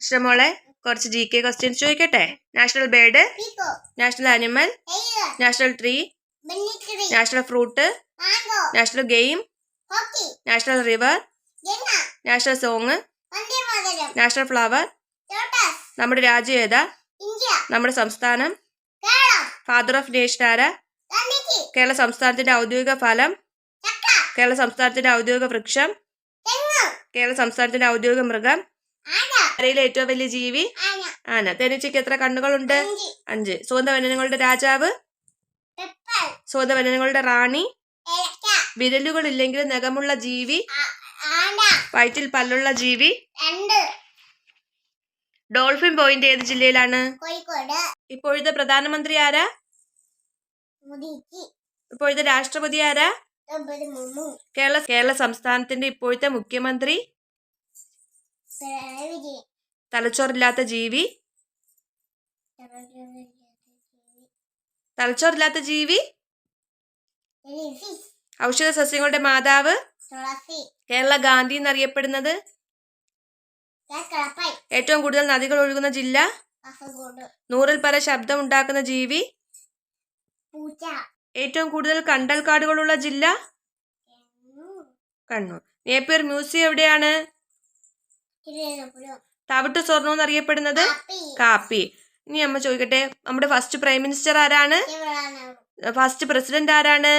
ഇഷ്ടമോളെ കുറച്ച് GK questions ചോദിക്കട്ടെ. National bird, national animal, national tree, national fruit, national game, national river, national song, national flower. നമ്മുടെ രാജ്യം ഏതാ? നമ്മുടെ സംസ്ഥാനം? ഫാദർ ഓഫ് നേഷൻ ആരാ? കേരള സംസ്ഥാനത്തിന്റെ ഔദ്യോഗിക ഫലം? കേരള സംസ്ഥാനത്തിന്റെ ഔദ്യോഗിക വൃക്ഷം? കേരള സംസ്ഥാനത്തിന്റെ ഔദ്യോഗിക മൃഗം? കരയിലെ ഏറ്റവും വലിയ ജീവി? ആന. തേനീച്ചയ്ക്ക് എത്ര കണ്ണുകളുണ്ട്? 5. സുഗന്ധവ്യഞ്ജനങ്ങളുടെ രാജാവ്? സുഗന്ധവ്യഞ്ജനങ്ങളുടെ റാണി? വിരലുകളില്ലെങ്കിൽ നഖമുള്ള ജീവി? വയറ്റിൽ പല്ലുള്ള ജീവി? ഡോൾഫിൻ പോയിന്റ് ഏത് ജില്ലയിലാണ്? ഇപ്പോഴത്തെ പ്രധാനമന്ത്രി ആരാ? ഇപ്പോഴത്തെ രാഷ്ട്രപതി ആരാ? കേരള സംസ്ഥാനത്തിന്റെ ഇപ്പോഴത്തെ മുഖ്യമന്ത്രി? തലച്ചോറില്ലാത്ത ജീവി? തലച്ചോറില്ലാത്ത ജീവി? ഔഷധ സസ്യങ്ങളുടെ മാതാവ്? കേരള ഗാന്ധി എന്നറിയപ്പെടുന്നത്? ഏറ്റവും കൂടുതൽ നദികൾ ഒഴുകുന്ന ജില്ല? 100-ൽ പര ശബ്ദം ഉണ്ടാക്കുന്ന ജീവി? ഏറ്റവും കൂടുതൽ കണ്ടൽക്കാടുകളുള്ള ജില്ല? കണ്ണൂർ. നേപ്പിയർ മ്യൂസിയം എവിടെയാണ്? തവിട്ട് സ്വർണം എന്നറിയപ്പെടുന്നത്? കാപ്പി. ഇനി അമ്മ ചോദിക്കട്ടെ, നമ്മുടെ ഫസ്റ്റ് പ്രൈം മിനിസ്റ്റർ ആരാണ്? ഫസ്റ്റ് പ്രസിഡന്റ് ആരാണ്?